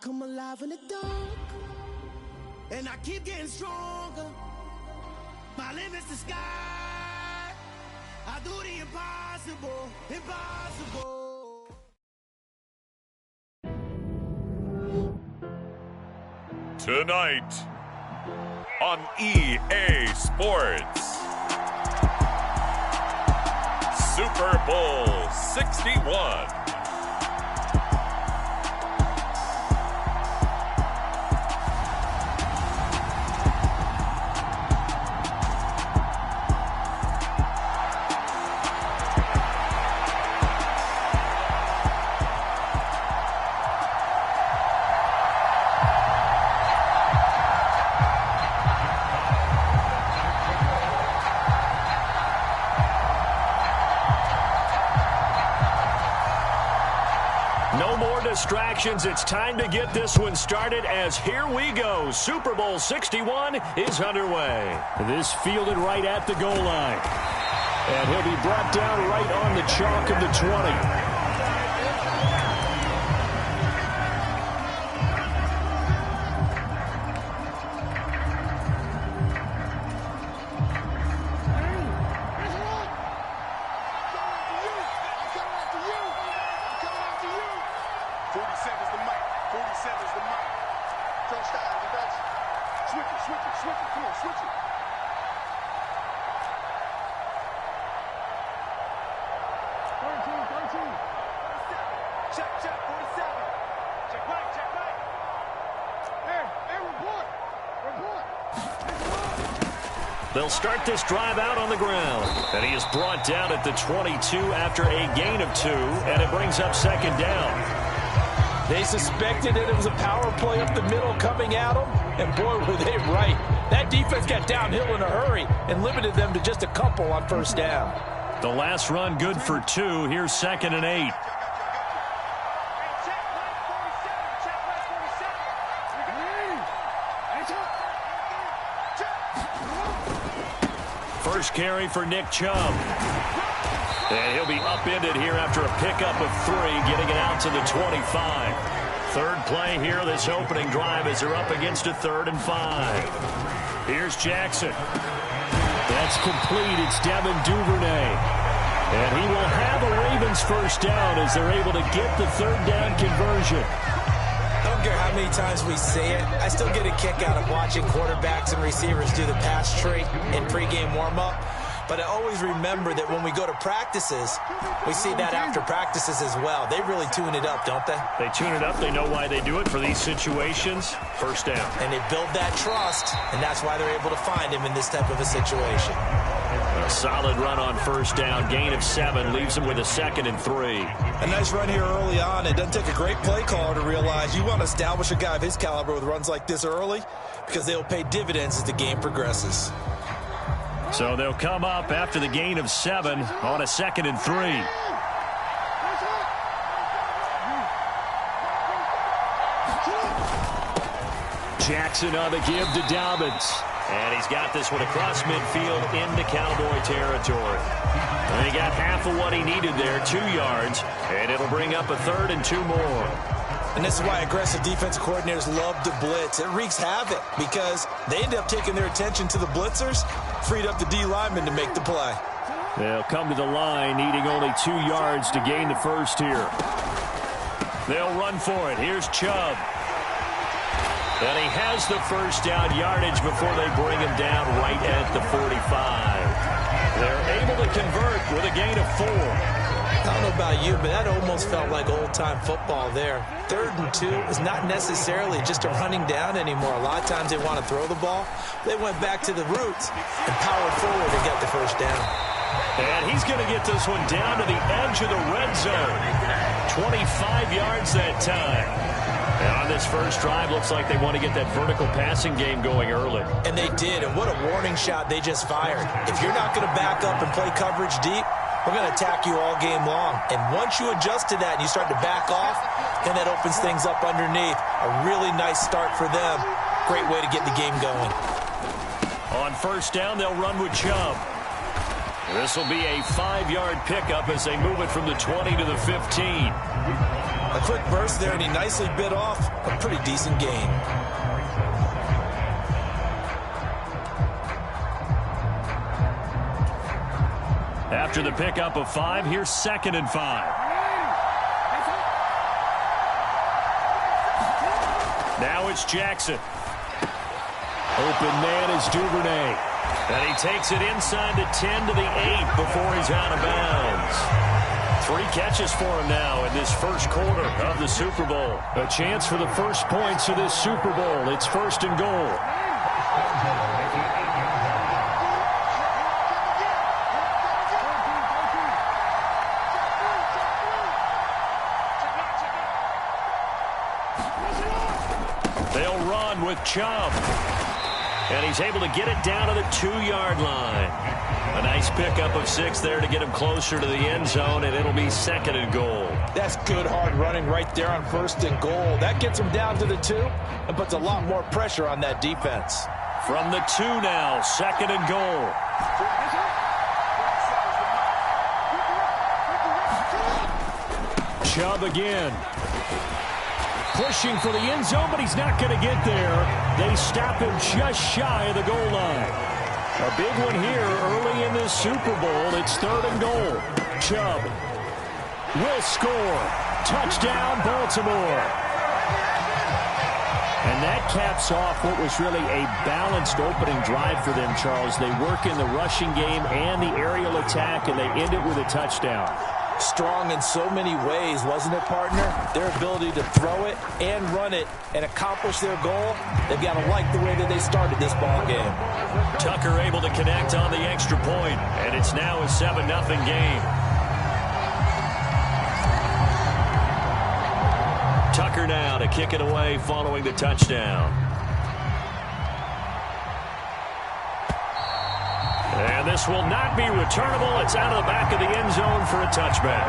come alive in the dark, and I keep getting stronger. My limit's the sky. I do the impossible, impossible. Tonight on EA Sports, Super Bowl 61. Distractions. It's time to get this one started as here we go. Super Bowl 61 is underway. This fielded right at the goal line. And he'll be brought down right on the chalk of the 20. They'll start this drive out on the ground. And he is brought down at the 22 after a gain of 2, and it brings up second down. They suspected that it was a power play up the middle coming at them, and boy, were they right. That defense got downhill in a hurry and limited them to just a couple on first down. The last run good for 2. Here's 2nd and 8. First carry for Nick Chubb. And he'll be upended here after a pickup of 3, getting it out to the 25. Third play here, this opening drive, as they're up against a 3rd and 5. Here's Jackson. That's complete. It's Devin Duvernay. And he will have a Ravens first down as they're able to get the 3rd down conversion. I don't care how many times we say it, I still get a kick out of watching quarterbacks and receivers do the pass tree in pregame warm-up. But I always remember that when we go to practices, we see that after practices as well. They really tune it up, don't they? They tune it up. They know why they do it for these situations. First down. And they build that trust, and that's why they're able to find him in this type of a situation. A solid run on first down. Gain of 7 leaves him with a 2nd and 3. A nice run here early on. It doesn't take a great play caller to realize you want to establish a guy of his caliber with runs like this early because they'll pay dividends as the game progresses. So they'll come up after the gain of 7 on a 2nd and 3. Jackson on the give to Dobbins. And he's got this one across midfield into Cowboy territory. And he got half of what he needed there, 2 yards. And it'll bring up a 3rd and 2 more. And this is why aggressive defensive coordinators love to blitz. It wreaks havoc because they end up taking their attention to the blitzers, freed up the D linemen to make the play. They'll come to the line, needing only 2 yards to gain the first here. They'll run for it. Here's Chubb. And he has the first down yardage before they bring him down right at the 45. They're able to convert with a gain of 4. I don't know about you, but that almost felt like old-time football there. 3rd and 2 is not necessarily just a running down anymore. A lot of times they want to throw the ball. They went back to the roots and powered forward to get the first down. And he's going to get this one down to the edge of the red zone. 25 yards that time. And on this first drive, looks like they want to get that vertical passing game going early. And they did, and what a warning shot they just fired. If you're not going to back up and play coverage deep, we're going to attack you all game long. And once you adjust to that and you start to back off, then that opens things up underneath. A really nice start for them. Great way to get the game going. On first down, they'll run with Chubb. This will be a 5-yard pickup as they move it from the 20 to the 15. A quick burst there, and he nicely bit off a pretty decent gain. After the pickup of 5, here's 2nd and 5. Now it's Jackson. Open man is Duvernay. And he takes it inside the 10 to the 8 before he's out of bounds. 3 catches for him now in this first quarter of the Super Bowl. A chance for the first points of this Super Bowl. It's 1st and goal. They'll run with Chubb. And he's able to get it down to the 2-yard line. A nice pickup of 6 there to get him closer to the end zone, and it'll be 2nd and goal. That's good hard running right there on 1st and goal. That gets him down to the 2 and puts a lot more pressure on that defense. From the 2 now, 2nd and goal. Chubb again. Pushing for the end zone, but he's not going to get there. They stop him just shy of the goal line. A big one here early in this Super Bowl. It's 3rd and goal. Chubb will score. Touchdown, Baltimore. And that caps off what was really a balanced opening drive for them, Charles. They work in the rushing game and the aerial attack, and they end it with a touchdown. Strong in so many ways, wasn't it, partner? Their ability to throw it and run it and accomplish their goal, they've got to like the way that they started this ball game. Tucker able to connect on the extra point, and it's now a 7-0 game. Tucker now to kick it away following the touchdown. And this will not be returnable. It's out of the back of the end zone for a touchback.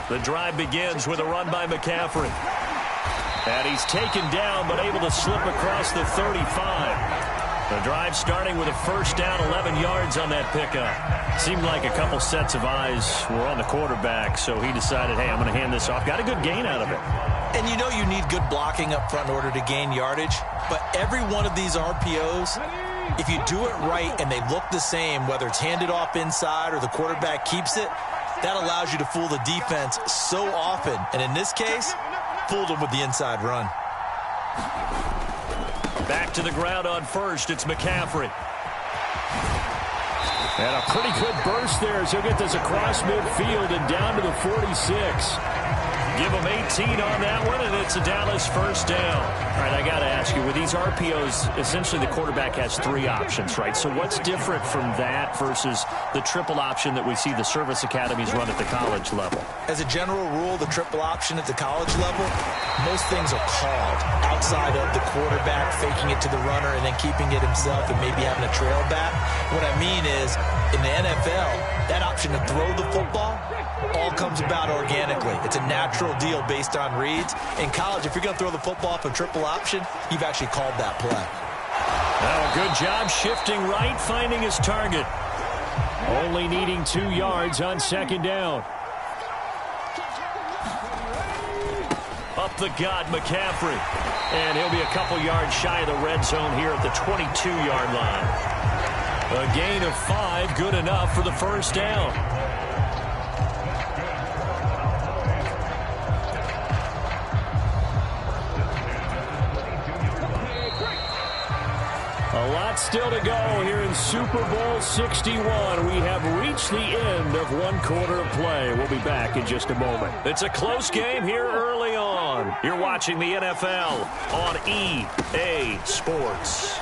The drive begins with a run by McCaffrey. And he's taken down, but able to slip across the 35. The drive starting with a first down, 11 yards on that pickup. Seemed like a couple sets of eyes were on the quarterback, so he decided, hey, I'm going to hand this off. Got a good gain out of it. And you know you need good blocking up front in order to gain yardage, but every one of these RPOs, if you do it right and they look the same, whether it's handed off inside or the quarterback keeps it, that allows you to fool the defense so often. And in this case, fooled him with the inside run. Back to the ground on first. It's McCaffrey. And a pretty good burst there as he'll get this across midfield and down to the 46. Give him 18 on that one, and it's a Dallas first down. All right, I got to ask you, with these RPOs, essentially the quarterback has 3 options, right? So what's different from that versus the triple option that we see the service academies run at the college level? As a general rule, the triple option at the college level, most things are called outside of the quarterback faking it to the runner and then keeping it himself and maybe having a trail back. What I mean is, in the NFL, that option to throw the football all comes about organically. It's a natural deal based on reads. In college, if you're going to throw the football for triple option, you've actually called that play. Oh, good job shifting right, finding his target. Only needing 2 yards on second down. Up the gut, McCaffrey. And he'll be a couple yards shy of the red zone here at the 22-yard line. A gain of 5, good enough for the first down. A lot still to go here in Super Bowl 61. We have reached the end of one quarter of play. We'll be back in just a moment. It's a close game here early on. You're watching the NFL on EA Sports.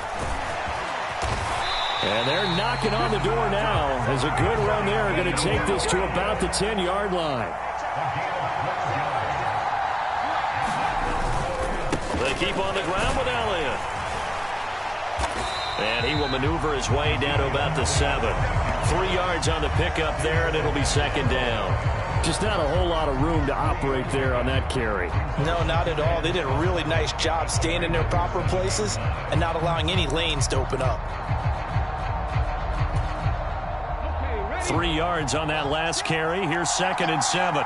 And they're knocking on the door now as a good run there are going to take this to about the 10-yard line. They keep on the ground with Elliott. And he will maneuver his way down to about the 7. 3 yards on the pickup there, and it'll be second down. Just not a whole lot of room to operate there on that carry. No, not at all. They did a really nice job staying in their proper places and not allowing any lanes to open up. 3 yards on that last carry. Here's 2nd and 7.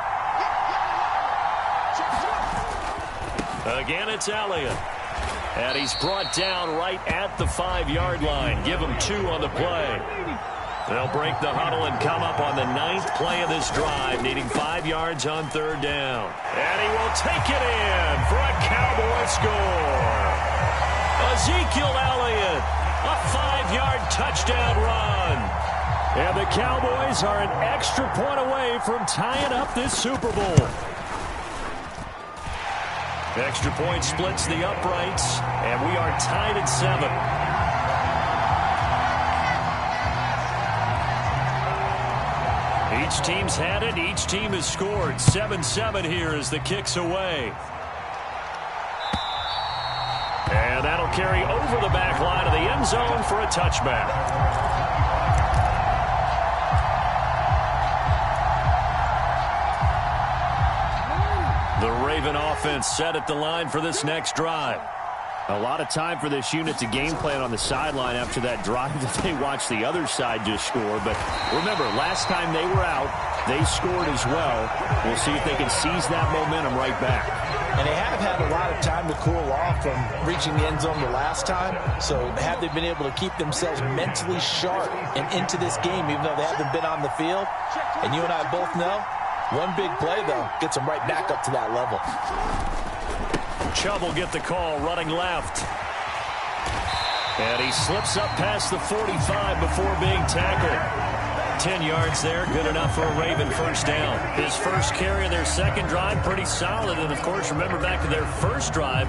Again, it's Elliott. And he's brought down right at the 5-yard line. Give him 2 on the play. They'll break the huddle and come up on the 9th play of this drive, needing 5 yards on 3rd down. And he will take it in for a Cowboy score. Ezekiel Elliott, a 5-yard touchdown run. And the Cowboys are an extra point away from tying up this Super Bowl. Extra point splits the uprights, and we are tied at 7. Each team's had it. Each team has scored. 7-7 here as the kick's away. And that'll carry over the back line of the end zone for a touchback. The Raven offense set at the line for this next drive. A lot of time for this unit to game plan on the sideline after that drive that they watched the other side just score. But remember, last time they were out, they scored as well. We'll see if they can seize that momentum right back. And they have had a lot of time to cool off from reaching the end zone the last time. So have they been able to keep themselves mentally sharp and into this game, even though they haven't been on the field? And you and I both know, one big play, though, gets them right back up to that level. Chubb will get the call running left. And he slips up past the 45 before being tackled. 10 yards there, good enough for a Raven first down. His first carry of their second drive, pretty solid. And, of course, remember back to their first drive,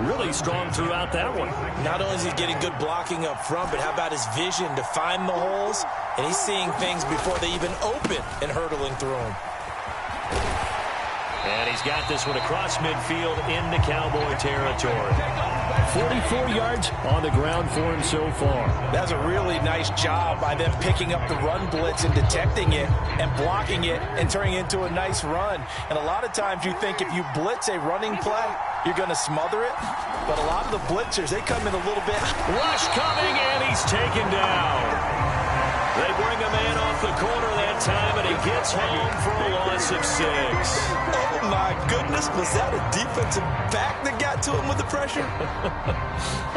really strong throughout that one. Not only is he getting good blocking up front, but how about his vision to find the holes? And he's seeing things before they even open and hurdling through them. And he's got this one across midfield into Cowboy territory. 44 yards on the ground for him so far. That's a really nice job by them picking up the run blitz and detecting it and blocking it and turning it into a nice run. And a lot of times you think if you blitz a running play, you're going to smother it. But a lot of the blitzers, they come in a little bit. Rush coming, and he's taken down. They bring a man off the corner that time, and he gets home for a loss of 6. Oh, my goodness. Was that a defensive back that got to him with the pressure?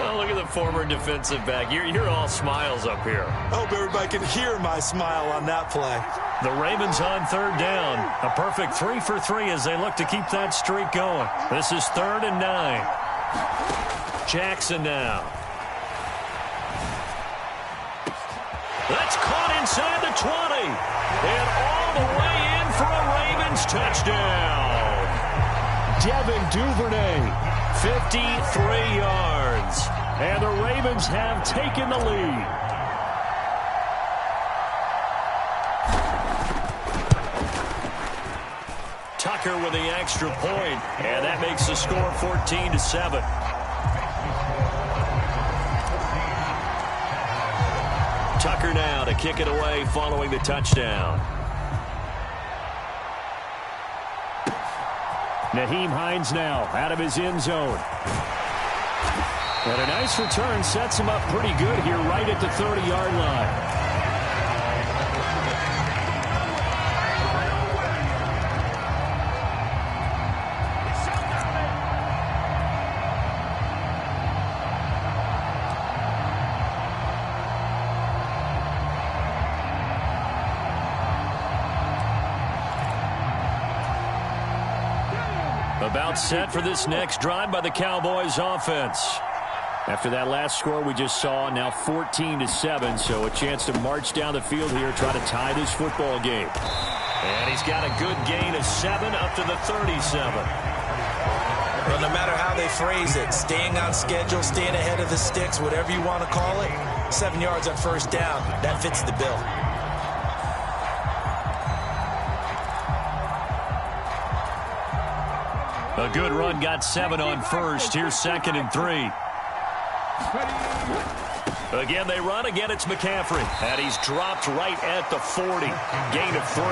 Oh, look at the former defensive back. You're all smiles up here. I hope everybody can hear my smile on that play. The Ravens on 3rd down. A perfect 3 for 3 as they look to keep that streak going. This is 3rd and 9. Jackson now. That's caught inside the 20. And all the way in for a Ravens touchdown. Devin Duvernay, 53 yards. and the Ravens have taken the lead. Tucker with the extra point, and that makes the score 14-7. Tucker now to kick it away following the touchdown. Nyheim Hines now out of his end zone. And a nice return sets him up pretty good here right at the 30-yard line. About set for this next drive by the Cowboys offense. After that last score we just saw, now 14-7, so a chance to march down the field here, try to tie this football game. And he's got a good gain of 7 up to the 37. Well, no matter how they phrase it, staying on schedule, staying ahead of the sticks, whatever you want to call it, 7 yards on first down, that fits the bill. A good run got 7 on first. Here's 2nd and 3. Again, they run. Again, it's McCaffrey. And he's dropped right at the 40. Gain of 3.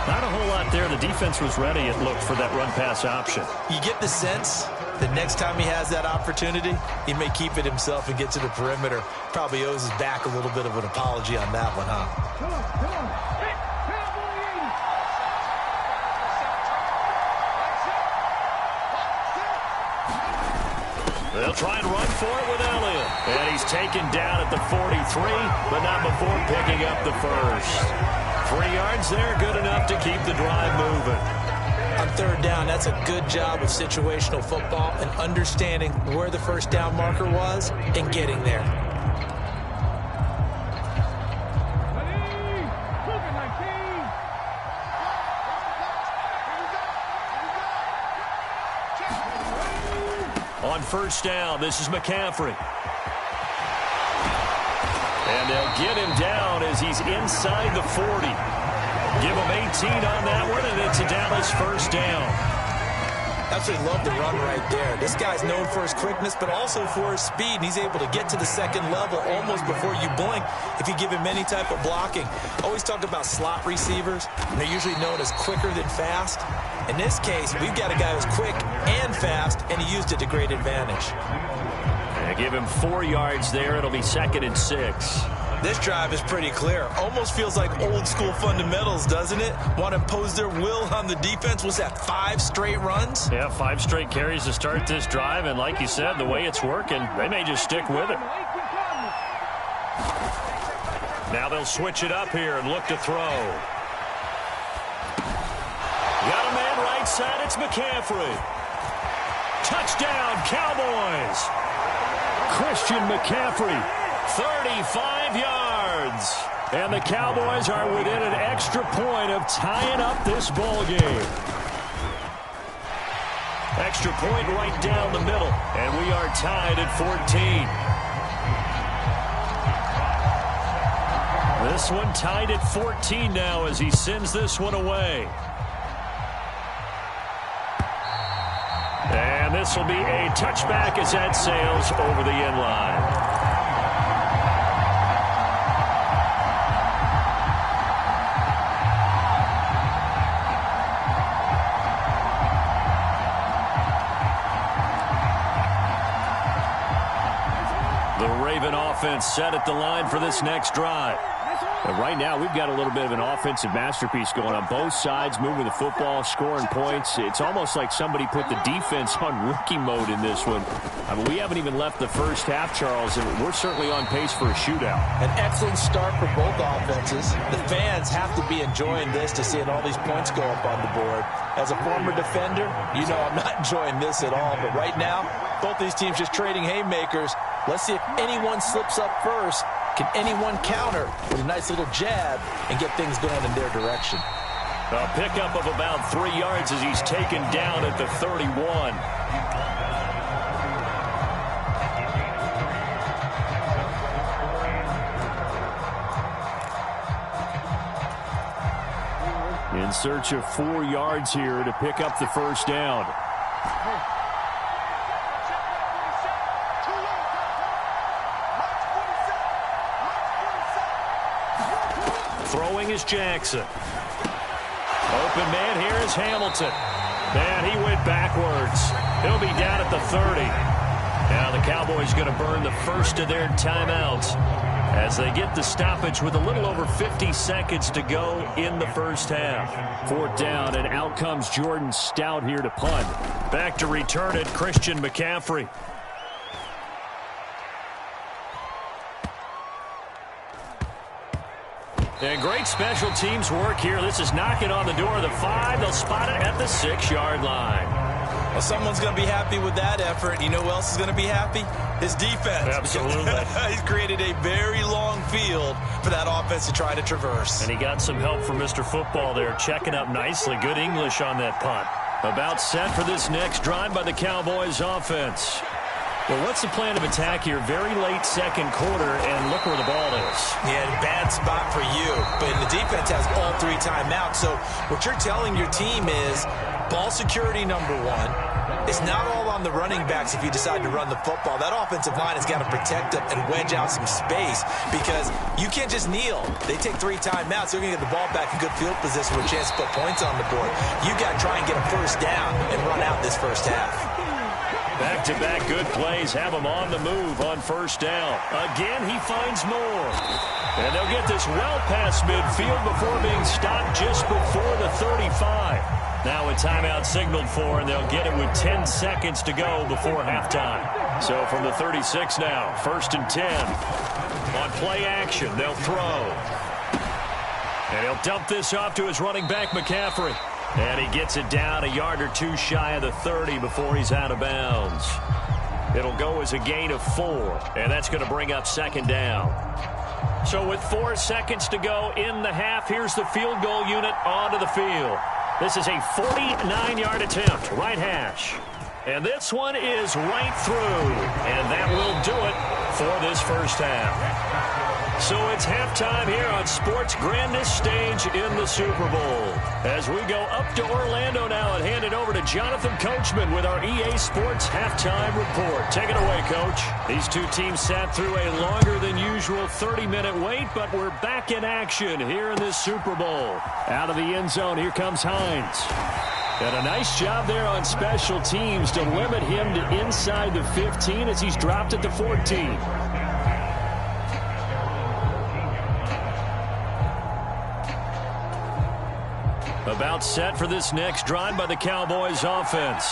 Not a whole lot there. The defense was ready, it looked, for that run-pass option. You get the sense that next time he has that opportunity, he may keep it himself and get to the perimeter. Probably owes his back a little bit of an apology on that one, huh? Come on. They'll try and run for it with Elliott. And he's taken down at the 43, but not before picking up the first. 3 yards there, good enough to keep the drive moving. On third down, that's a good job of situational football and understanding where the first down marker was and getting there. On first down, this is McCaffrey. And they'll get him down as he's inside the 40. Give him 18 on that one, and it's a Dallas first down. Absolutely love the run right there. This guy's known for his quickness, but also for his speed. And he's able to get to the second level almost before you blink if you give him any type of blocking. Always talk about slot receivers, and they're usually known as quicker than fast. In this case, we've got a guy who's quick and fast, and he used it to great advantage. And give him 4 yards there. It'll be 2nd and 6. This drive is pretty clear. Almost feels like old school fundamentals, doesn't it? Want to impose their will on the defense. Was that 5 straight runs? Yeah, 5 straight carries to start this drive. And like you said, the way it's working, they may just stick with it. Now they'll switch it up here and look to throw. Got a man right side. It's McCaffrey. Touchdown, Cowboys. Christian McCaffrey. 35 yards. And the Cowboys are within an extra point of tying up this ball game. Extra point right down the middle. And we are tied at 14. This one tied at 14 now as he sends this one away. And this will be a touchback as that sails over the end line. Offense set at the line for this next drive. But right now, we've got a little bit of an offensive masterpiece going on both sides, moving the football, scoring points. It's almost like somebody put the defense on rookie mode in this one. I mean, we haven't even left the first half, Charles, and we're certainly on pace for a shootout. An excellent start for both offenses. The fans have to be enjoying this to seeing all these points go up on the board. As a former defender, you know I'm not enjoying this at all. But right now, both these teams just trading haymakers. Let's see if anyone slips up first. Can anyone counter with a nice little jab and get things going in their direction? A pickup of about 3 yards as he's taken down at the 31. In search of 4 yards here to pick up the first down. Throwing is Jackson. Open man here is Hamilton. And he went backwards. He'll be down at the 30. Now the Cowboys going to burn the first of their timeouts as they get the stoppage with a little over 50 seconds to go in the first half. 4th down, and out comes Jordan Stout here to punt. Back to return it, Christian McCaffrey. And great special teams work here. This is knocking on the door of the 5. They'll spot it at the 6-yard line. Well, someone's going to be happy with that effort. You know who else is going to be happy? His defense. Absolutely. He's created a very long field for that offense to try to traverse. And he got some help from Mr. Football there, checking up nicely. Good English on that punt. About set for this next drive by the Cowboys offense. Well, what's the plan of attack here? Very late second quarter, and look where the ball is. Yeah, bad spot for you. But the defense has all 3 timeouts. So what you're telling your team is ball security number 1. It's not all on the running backs if you decide to run the football. That offensive line has got to protect them and wedge out some space because you can't just kneel. They take 3 timeouts. They're going to get the ball back in good field position with a chance to put points on the board. You've got to try and get a first down and run out this first half. Back-to-back good plays have him on the move on first down. Again, he finds more. And they'll get this well past midfield before being stopped just before the 35. Now a timeout signaled for, and they'll get it with 10 seconds to go before halftime. So from the 36 now, 1st and 10. On play action, they'll throw. And he'll dump this off to his running back, McCaffrey. And he gets it down a yard or 2 shy of the 30 before he's out of bounds. It'll go as a gain of 4, and that's going to bring up 2nd down. So with 4 seconds to go in the half, here's the field goal unit onto the field. This is a 49-yard attempt, right hash. And this one is right through, and that will do it for this first half. So it's halftime here on sports' grandest stage in the Super Bowl. As we go up to Orlando now and hand it over to Jonathan Coachman with our EA Sports Halftime Report. Take it away, Coach. These 2 teams sat through a longer than usual 30-minute wait, but we're back in action here in this Super Bowl. Out of the end zone, here comes Hines. And a nice job there on special teams to limit him to inside the 15 as he's dropped at the 14. About set for this next drive by the Cowboys offense.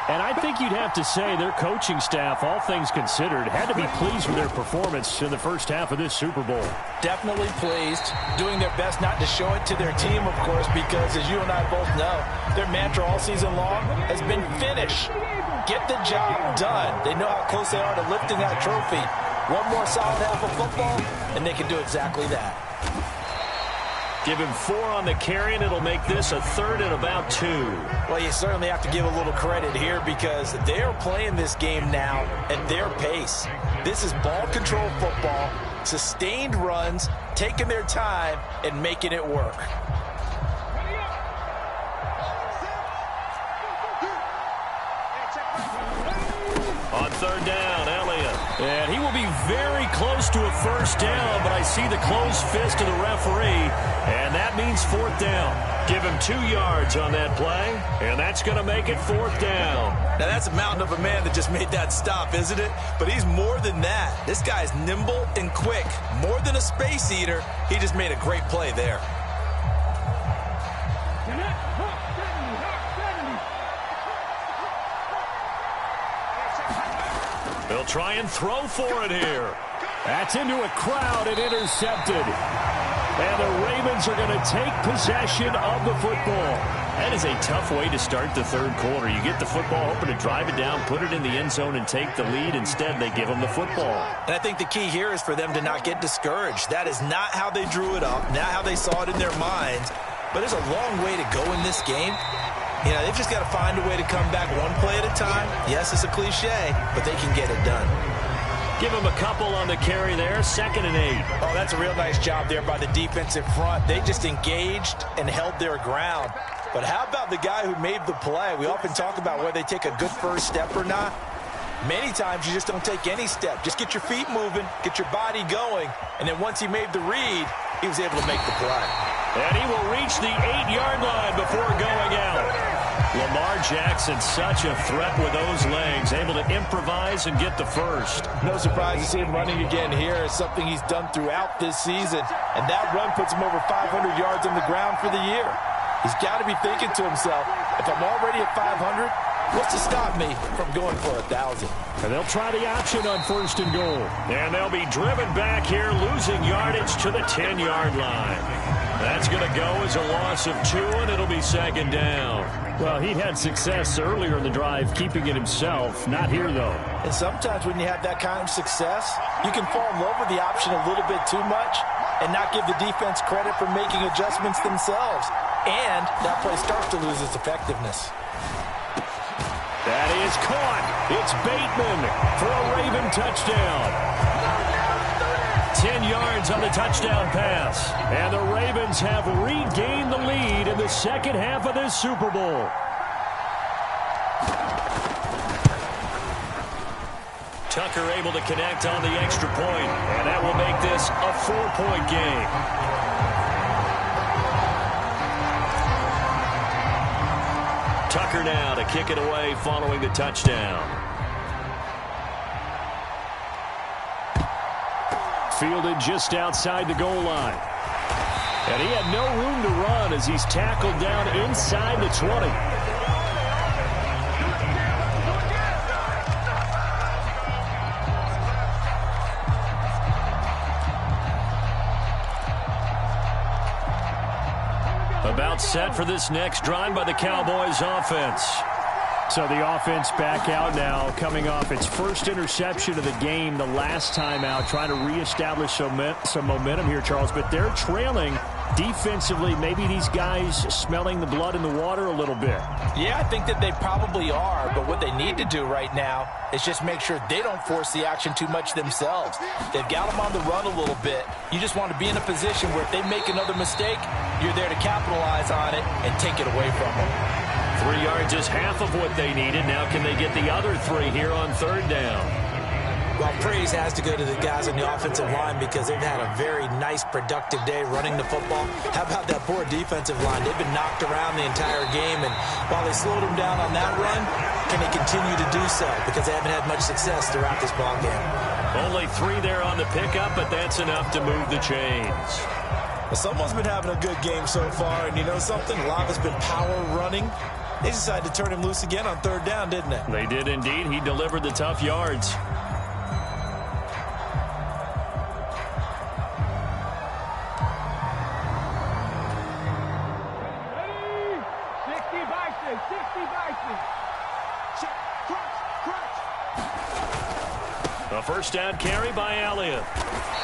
And I think you'd have to say their coaching staff, all things considered, had to be pleased with their performance in the first half of this Super Bowl. Definitely pleased, doing their best not to show it to their team, of course, because as you and I both know, their mantra all season long has been finish. Get the job done. They know how close they are to lifting that trophy. One more solid half of football, and they can do exactly that. Give him 4 on the carry, and it'll make this a 3rd and about 2. Well, you certainly have to give a little credit here because they are playing this game now at their pace. This is ball control football, sustained runs, taking their time, and making it work. On 3rd down, Elliott. And he will be very close to a first down, but I see the closed fist of the referee, and that means 4th down. Give him 2 yards on that play, and that's going to make it 4th down. Now, that's a mountain of a man that just made that stop, isn't it? But he's more than that. This guy's nimble and quick. More than a space eater, he just made a great play there. They'll try and throw for it here. That's into a crowd and intercepted. And the Ravens are going to take possession of the football. That is a tough way to start the 3rd quarter. You get the football, hoping to drive it down, put it in the end zone, and take the lead. Instead, they give them the football. And I think the key here is for them to not get discouraged. That is not how they drew it up, not how they saw it in their minds. But there's a long way to go in this game. You know, they've just got to find a way to come back one play at a time. Yes, it's a cliche, but they can get it done. Give him a couple on the carry there, 2nd and 8. Oh, that's a real nice job there by the defensive front. They just engaged and held their ground. But how about the guy who made the play? We often talk about whether they take a good first step or not. Many times you just don't take any step. Just get your feet moving, get your body going, and then once he made the read, he was able to make the play. And he will reach the 8-yard line before going out. Lamar Jackson, such a threat with those legs, able to improvise and get the first. No surprise to see him running again here. It's something he's done throughout this season. And that run puts him over 500 yards on the ground for the year. He's got to be thinking to himself, if I'm already at 500, what's to stop me from going for 1,000? And they'll try the option on 1st and goal. And they'll be driven back here, losing yardage to the 10-yard line. That's going to go as a loss of 2, and it'll be 2nd down. Well, he'd had success earlier in the drive, keeping it himself. Not here, though. And sometimes when you have that kind of success, you can fall in love with the option a little bit too much and not give the defense credit for making adjustments themselves. And that play starts to lose its effectiveness. That is is caught. It's Bateman for a Raven touchdown. 10 yards on the touchdown pass. And the Ravens have regained the lead in the second half of this Super Bowl. Tucker able to connect on the extra point, and that will make this a 4-point game. Tucker now to kick it away following the touchdown. Fielded just outside the goal line. And he had no room to run as he's tackled down inside the 20. About set for this next drive by the Cowboys offense. So the offense back out now, coming off its first interception of the game the last time out, trying to reestablish some momentum here, Charles. But they're trailing defensively. Maybe these guys smelling the blood in the water a little bit. Yeah, I think that they probably are. But what they need to do right now is just make sure they don't force the action too much themselves. They've got them on the run a little bit. You just want to be in a position where if they make another mistake, you're there to capitalize on it and take it away from them. 3 yards is half of what they needed. Now can they get the other 3 here on third down? Well, praise has to go to the guys on the offensive line because they've had a very nice, productive day running the football. How about that poor defensive line? They've been knocked around the entire game, and while they slowed them down on that run, can they continue to do so? Because they haven't had much success throughout this ball game. Only 3 there on the pickup, but that's enough to move the chains. Well, someone's been having a good game so far, and you know something? A lot has been power running. They decided to turn him loose again on third down, didn't they? They did indeed. He delivered the tough yards. A first down carry by Elliott.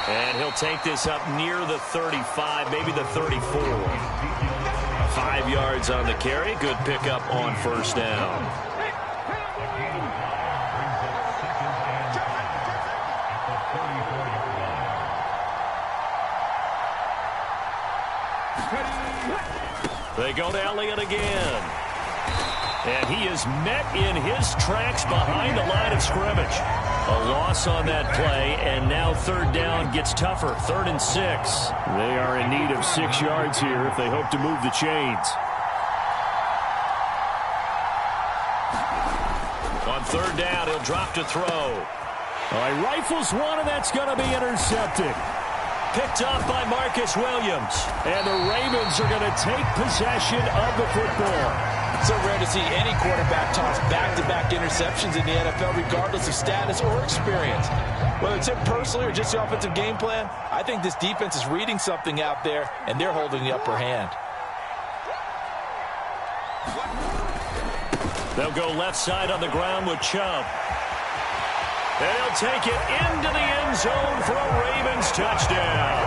And he'll take this up near the 35, maybe the 34. 5 yards on the carry. Good pickup on first down. They go to Elliott again. And he is met in his tracks behind the line of scrimmage. A loss on that play, and now third down gets tougher. 3rd and 6. They are in need of 6 yards here if they hope to move the chains. On third down, he'll drop to throw. All right, rifles one, and that's going to be intercepted. Picked off by Marcus Williams. And the Ravens are going to take possession of the football. So rare to see any quarterback toss back-to-back interceptions in the NFL, regardless of status or experience. Whether it's him personally or just the offensive game plan, I think this defense is reading something out there, and they're holding the upper hand. They'll go left side on the ground with Chubb. And he'll take it into the end zone for a Ravens touchdown.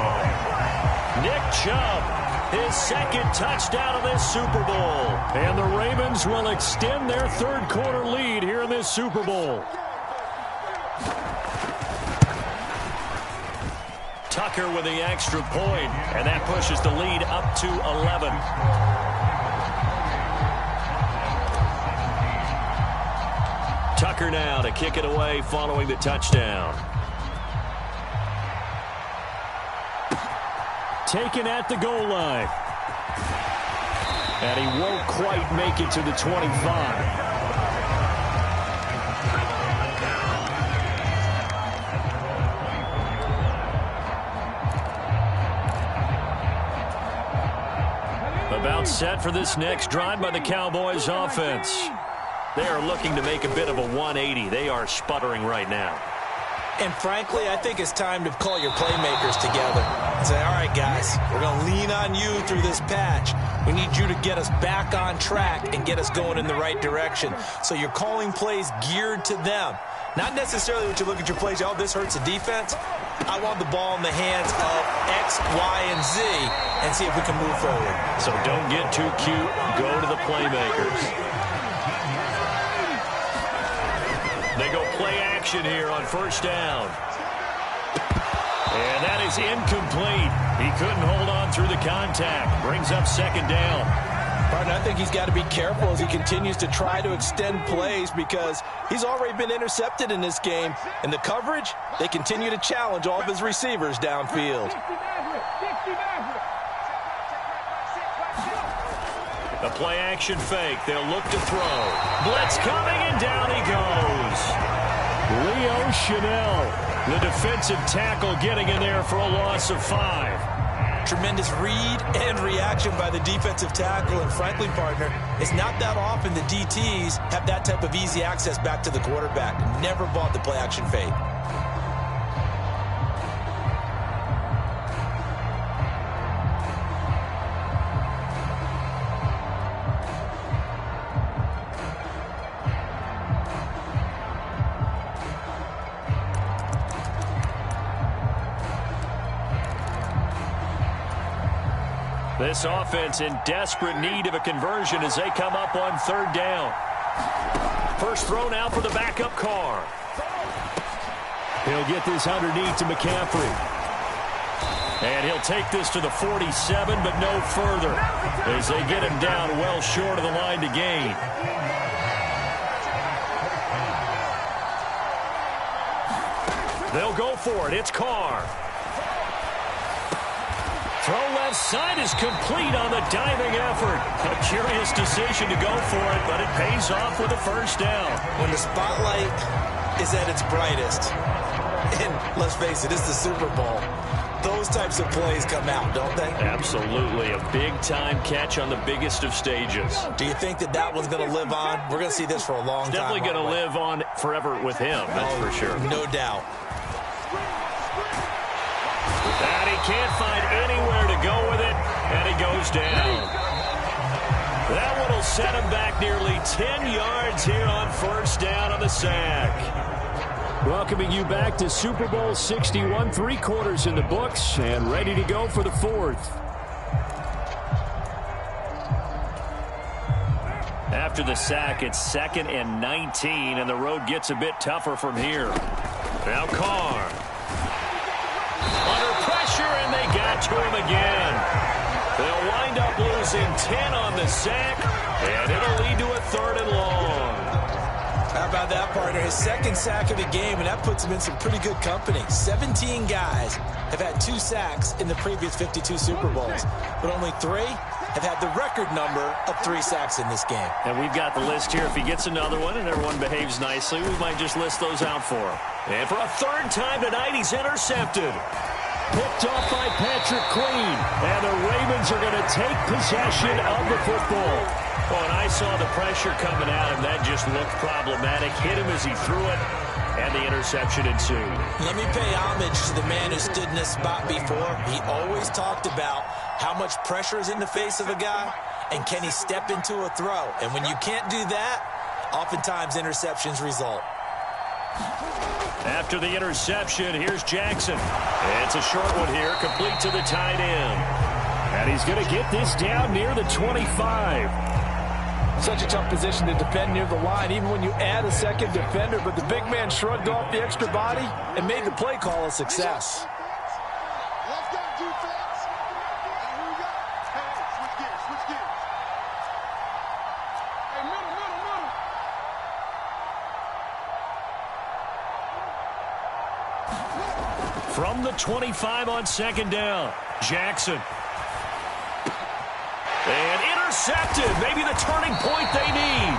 Nick Chubb. His second touchdown of this Super Bowl. And the Ravens will extend their third quarter lead here in this Super Bowl. Tucker with the extra point, and that pushes the lead up to 11. Tucker now to kick it away following the touchdown. Taken at the goal line. And he won't quite make it to the 25. About set for this next drive by the Cowboys offense. They are looking to make a bit of a 180. They are sputtering right now. And frankly, I think it's time to call your playmakers together and say, all right, guys, we're going to lean on you through this patch. We need you to get us back on track and get us going in the right direction. So you're calling plays geared to them. Not necessarily what you look at your plays, oh, this hurts the defense. I want the ball in the hands of X, Y, and Z and see if we can move forward. So don't get too cute. Go to the playmakers. play action here on first down. And that is incomplete. He couldn't hold on through the contact. Brings up second down. Partner, I think he's got to be careful as he continues to try to extend plays because he's already been intercepted in this game. And the coverage, they continue to challenge all of his receivers downfield. A play action fake. They'll look to throw. Blitz coming, and down he goes. Leo Chanel, the defensive tackle, getting in there for a loss of 5. Tremendous read and reaction by the defensive tackle. And frankly, partner, it's not that often the DTs have that type of easy access back to the quarterback. Never bought the play action fake. This offense in desperate need of a conversion as they come up on third down. First throw now for the backup Carr. He'll get this underneath to McCaffrey. And he'll take this to the 47, but no further as they get him down well short of the line to gain. They'll go for it. It's Carr. Throw left side is complete on the diving effort. A curious decision to go for it, but it pays off with a first down. When the spotlight is at its brightest, and let's face it, it's the Super Bowl, those types of plays come out, don't they? Absolutely. A big-time catch on the biggest of stages. Do you think that that one's going to live on? We're going to see this for a long time. Definitely going to live on forever with him, that's for sure. No doubt. And he can't find anywhere to go with it, and he goes down. That one will set him back nearly 10 yards here on first down on the sack. Welcoming you back to Super Bowl 61, 3 quarters in the books, and ready to go for the 4th. After the sack, it's 2nd and 19, and the road gets a bit tougher from here. Now Carr. Under pressure, and they got to him again. They'll wind up losing 10 on the sack, and it'll lead to a 3rd and long. How about that, partner? His 2nd sack of the game, and that puts him in some pretty good company. 17 guys have had 2 sacks in the previous 52 Super Bowls, but only 3 have had the record number of 3 sacks in this game. And we've got the list here. If he gets another one and everyone behaves nicely, we might just list those out for him. And for a 3rd time tonight, he's intercepted. Picked off by Patrick Queen, and the Ravens are going to take possession of the football. Oh, and I saw the pressure coming at him. That just looked problematic. Hit him as he threw it, and the interception ensued. Let me pay homage to the man who stood in this spot before. He always talked about how much pressure is in the face of a guy, and can he step into a throw. And when you can't do that, oftentimes interceptions result. After the interception, here's Jackson. It's a short one here, complete to the tight end. And he's going to get this down near the 25. Such a tough position to defend near the line, even when you add a 2nd defender. But the big man shrugged off the extra body and made the play call a success. From the 25 on 2nd down, Jackson. And intercepted. Maybe the turning point they need.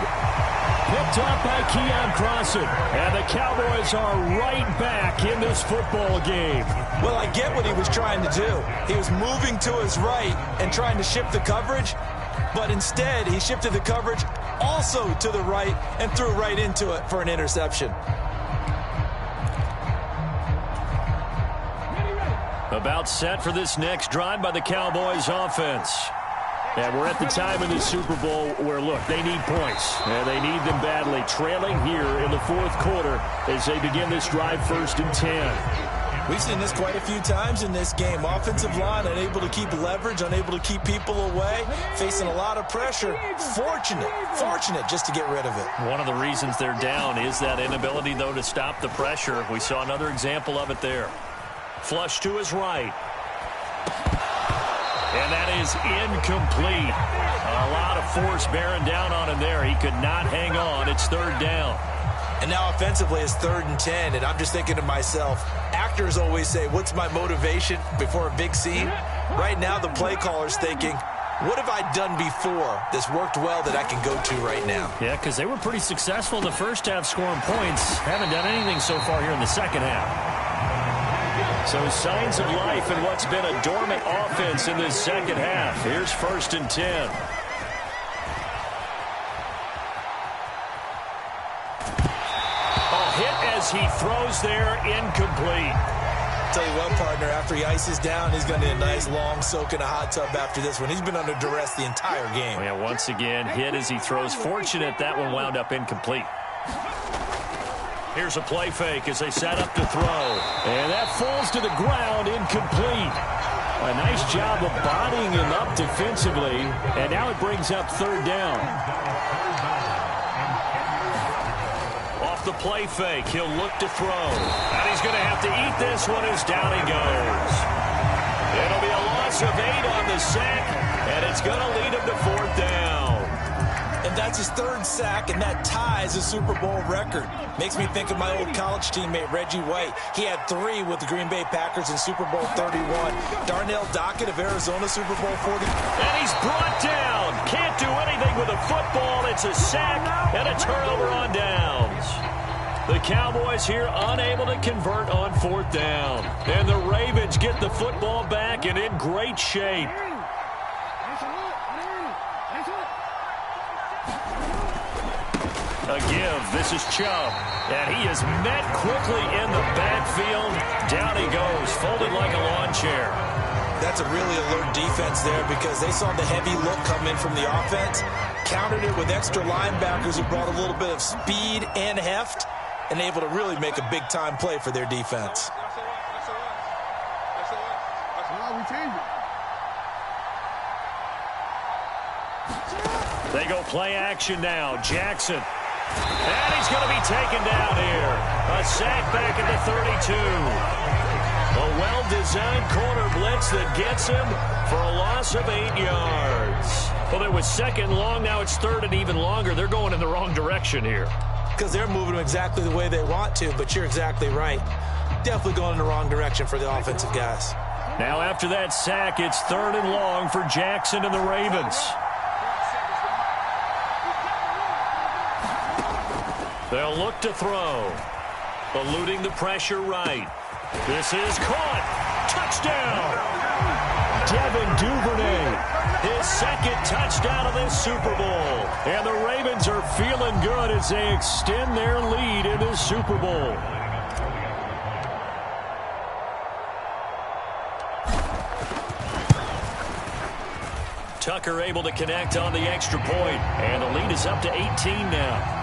Picked off by Keon Crossan. And the Cowboys are right back in this football game. Well, I get what he was trying to do. He was moving to his right and trying to shift the coverage. But instead, he shifted the coverage also to the right and threw right into it for an interception. About set for this next drive by the Cowboys offense. And we're at the time in the Super Bowl where, look, they need points. And they need them badly. Trailing here in the 4th quarter as they begin this drive 1st and 10. We've seen this quite a few times in this game. Offensive line unable to keep leverage, unable to keep people away, facing a lot of pressure. Fortunate just to get rid of it. One of the reasons they're down is that inability, though, to stop the pressure. We saw another example of it there. Flush to his right. And that is incomplete. A lot of force bearing down on him there. He could not hang on. It's third down. And now offensively it's 3rd and 10, and I'm just thinking to myself, actors always say, what's my motivation before a big scene? Right now the play caller's thinking, what have I done before that's worked well that I can go to right now? Yeah, because they were pretty successful in the first half scoring points. Haven't done anything so far here in the second half. So signs of life in what's been a dormant offense in this second half. Here's 1st and 10. He throws there, incomplete. Tell you what, partner, after he ices down, he's going to need a nice long soak in a hot tub after this one. He's been under duress the entire game. Yeah, once again, hit as he throws. Fortunate that one wound up incomplete. Here's a play fake as they set up to throw. And that falls to the ground, incomplete. A nice job of bodying him up defensively. And now it brings up 3rd down. The play fake. He'll look to throw. And he's going to have to eat this one as down he goes. It'll be a loss of 8 on the sack, and it's going to lead him to 4th down. And that's his 3rd sack, and that ties a Super Bowl record. Makes me think of my old college teammate, Reggie White. He had 3 with the Green Bay Packers in Super Bowl 31. Darnell Dockett of Arizona, Super Bowl 40. And he's brought down. Can't do anything with a football. It's a sack and a turnover on downs. The Cowboys here unable to convert on 4th down. And the Ravens get the football back and in great shape. A give. This is Chubb. And he is met quickly in the backfield. Down he goes, folded like a lawn chair. That's a really alert defense there because they saw the heavy look come in from the offense, countered it with extra linebackers who brought a little bit of speed and heft, and able to really make a big-time play for their defense. They go play action now. Jackson. And he's going to be taken down here. A sack back at the 32. A well-designed corner blitz that gets him for a loss of 8 yards. Well, it was 2nd and long. Now it's 3rd and even longer. They're going in the wrong direction here. Because they're moving them exactly the way they want to, but you're exactly right. Definitely going in the wrong direction for the offensive guys. Now after that sack, it's 3rd and long for Jackson and the Ravens. They'll look to throw. Eluding the pressure right. This is caught. Touchdown. Devin Duvernay. His 2nd touchdown of this Super Bowl. And the Ravens are feeling good as they extend their lead in this Super Bowl. Tucker able to connect on the extra point. And the lead is up to 18 now.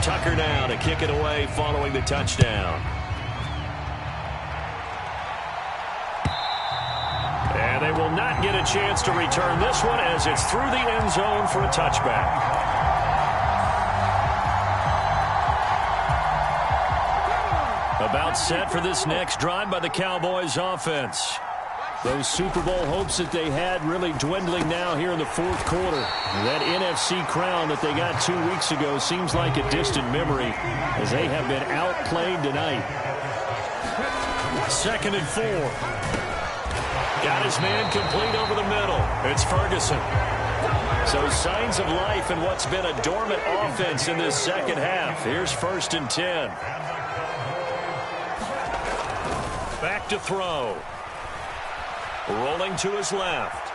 Tucker now to kick it away following the touchdown. And they will not get a chance to return this one as it's through the end zone for a touchback. About set for this next drive by the Cowboys offense. Those Super Bowl hopes that they had really dwindling now here in the 4th quarter. That NFC crown that they got 2 weeks ago seems like a distant memory as they have been outplayed tonight. 2nd and 4. Got his man complete over the middle. It's Ferguson. So signs of life in what's been a dormant offense in this second half. Here's 1st and 10. Back to throw. Rolling to his left.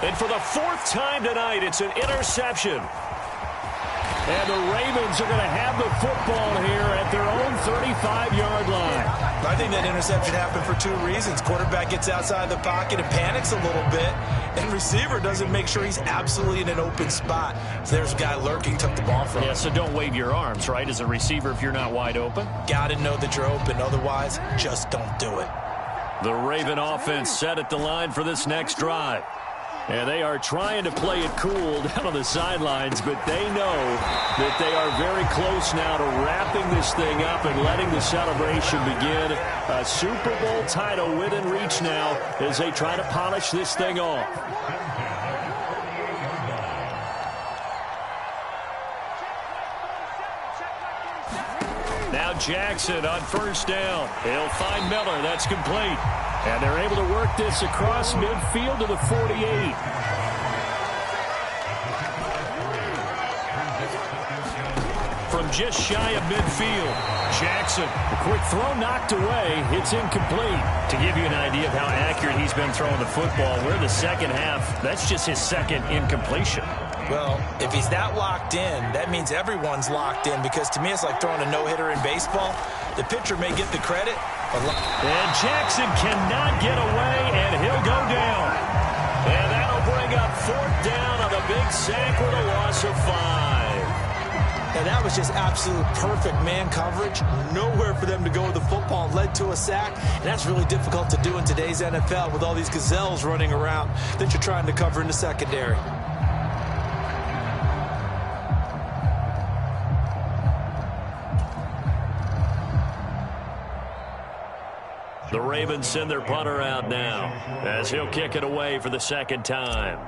And for the 4th time tonight, it's an interception. And the Ravens are going to have the football here at their own 35-yard line. I think that interception happened for 2 reasons. Quarterback gets outside the pocket and panics a little bit. And receiver doesn't make sure he's absolutely in an open spot. So there's a guy lurking, took the ball from him. Yeah, so don't wave your arms, right, as a receiver if you're not wide open. Got to know that you're open. Otherwise, just don't do it. The Raven offense set at the line for this next drive. And they are trying to play it cool down on the sidelines, but they know that they are very close now to wrapping this thing up and letting the celebration begin. A Super Bowl title within reach now as they try to polish this thing off. Now Jackson on first down. He'll find Miller. That's complete. And they're able to work this across midfield to the 48. From just shy of midfield, Jackson. A quick throw knocked away. It's incomplete. To give you an idea of how accurate he's been throwing the football, we're the second half. That's just his second incompletion. Well, if he's that locked in, that means everyone's locked in, because to me it's like throwing a no-hitter in baseball. The pitcher may get the credit. And Jackson cannot get away, and he'll go down. And that'll bring up fourth down on the big sack with a loss of 5. And that was just absolute perfect man coverage. Nowhere for them to go with the football. Led to a sack. And that's really difficult to do in today's NFL with all these gazelles running around that you're trying to cover in the secondary. The Ravens send their punter out now as he'll kick it away for the second time.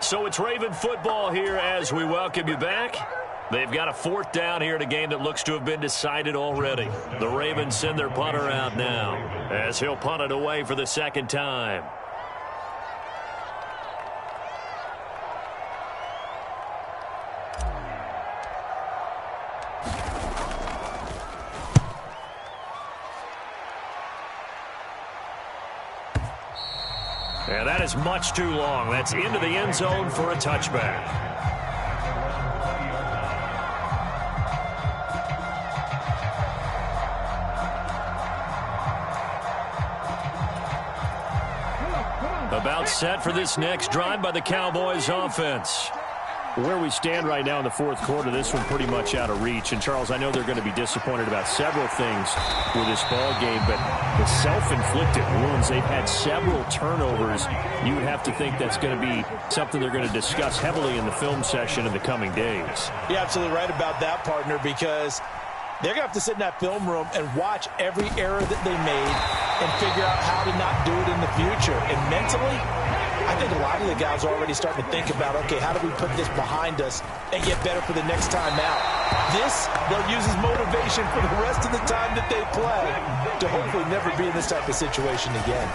So it's Raven football here as we welcome you back. They've got a fourth down here in a game that looks to have been decided already. The Ravens send their punter out now as he'll punt it away for the second time. And that is much too long. That's into the end zone for a touchback. About set for this next drive by the Cowboys offense. Where we stand right now in the fourth quarter, this one pretty much out of reach. And, Charles, I know they're going to be disappointed about several things with this ball game, but the self-inflicted wounds, they've had several turnovers. You would have to think that's going to be something they're going to discuss heavily in the film session in the coming days. You're absolutely right about that, partner, because they're going to have to sit in that film room and watch every error that they made and figure out how to not do it in the future. And mentally, I think a lot of the guys are already starting to think about, okay, how do we put this behind us and get better for the next time out? This, they'll use as motivation for the rest of the time that they play to hopefully never be in this type of situation again.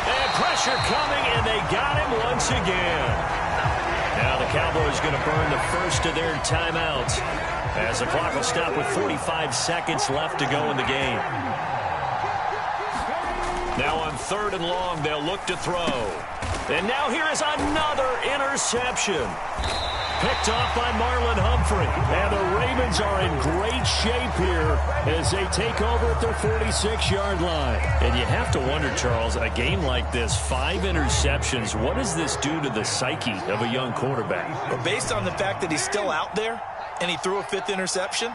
And pressure coming, and they got him once again. Now the Cowboys going to burn the first of their timeouts as the clock will stop with 45 seconds left to go in the game. Now on third and long, they'll look to throw. And now here is another interception. Picked off by Marlon Humphrey. And the Ravens are in great shape here as they take over at their 46-yard line. And you have to wonder, Charles, a game like this, 5 interceptions, what does this do to the psyche of a young quarterback? Well, based on the fact that he's still out there and he threw a 5th interception,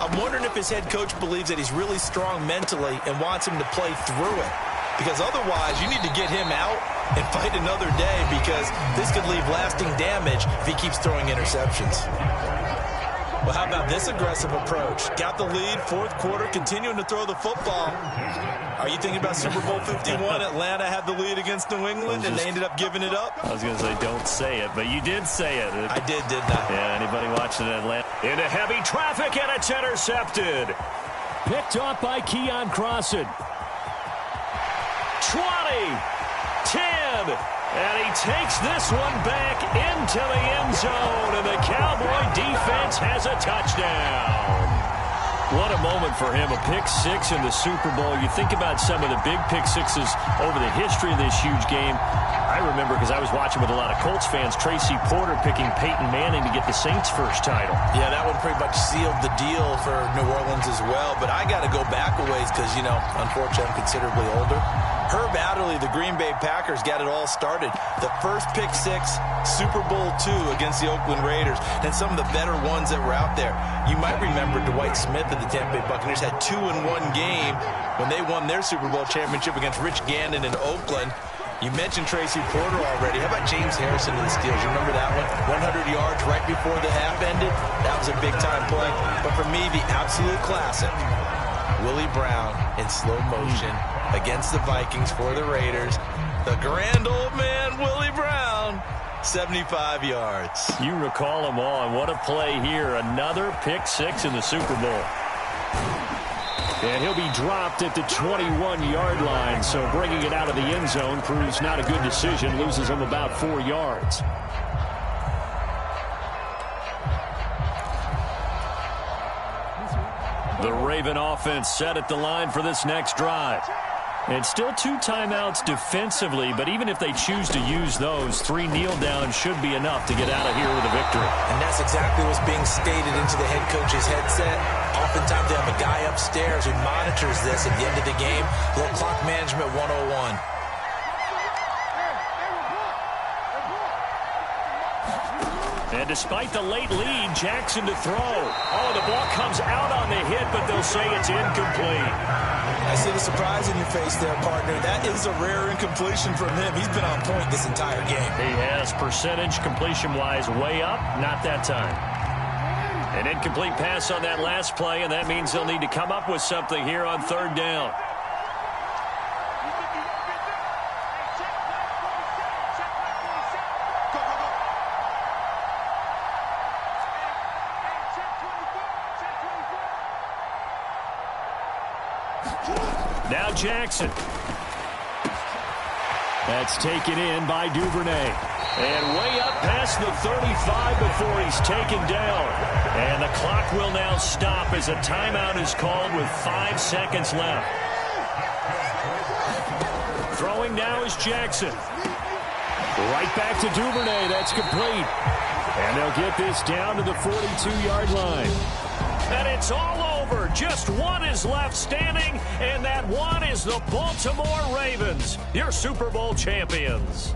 I'm wondering if his head coach believes that he's really strong mentally and wants him to play through it. Because otherwise, you need to get him out and fight another day, because this could leave lasting damage if he keeps throwing interceptions. Well, how about this aggressive approach? Got the lead, fourth quarter, continuing to throw the football. Are you thinking about Super Bowl 51? Atlanta had the lead against New England, and they ended up giving it up? I was going to say, don't say it, but you did say it. I did, didn't I? Yeah, anybody watching Atlanta? Into heavy traffic, and it's intercepted. Picked off by Keon Crossan. 20, 10, and he takes this one back into the end zone, and the Cowboy defense has a touchdown. What a moment for him, a pick 6 in the Super Bowl. You think about some of the big pick 6s over the history of this huge game. I remember because I was watching with a lot of Colts fans, Tracy Porter picking Peyton Manning to get the Saints' first title. Yeah, that one pretty much sealed the deal for New Orleans as well. But I got to go back a ways because, you know, unfortunately I'm considerably older. Herb Adderley, the Green Bay Packers, got it all started. The first pick six, Super Bowl II against the Oakland Raiders, and some of the better ones that were out there. You might remember Dwight Smith of the Tampa Bay Buccaneers had 2-in-1 game when they won their Super Bowl championship against Rich Gannon in Oakland. You mentioned Tracy Porter already. How about James Harrison of the Steelers? You remember that one? 100 yards right before the half ended? That was a big-time play. But for me, the absolute classic, Willie Brown in slow motion against the Vikings for the Raiders. The grand old man, Willie Brown, 75 yards. You recall them all, and what a play here. Another pick six in the Super Bowl. And he'll be dropped at the 21-yard line, so bringing it out of the end zone proves not a good decision. Loses him about 4 yards. The Raven offense set at the line for this next drive. And still 2 timeouts defensively, but even if they choose to use those, 3 kneel downs should be enough to get out of here with a victory. And that's exactly what's being stated into the head coach's headset. Oftentimes they have a guy upstairs who monitors this at the end of the game. A little clock management 101. And despite the late lead, Jackson to throw. Oh, the ball comes out on the hit, but they'll say it's incomplete. I see the surprise in your face there, partner. That is a rare incompletion from him. He's been on point this entire game. He has percentage completion-wise way up, not that time. An incomplete pass on that last play, and that means they'll need to come up with something here on 3rd down. Now Jackson. That's taken in by Duvernay. And way up past the 35 before he's taken down. And the clock will now stop as a timeout is called with 5 seconds left. Throwing now is Jackson. Right back to Duvernay. That's complete. And they'll get this down to the 42-yard line. And it's all over. Just one is left standing, and that one is the Baltimore Ravens, your Super Bowl champions.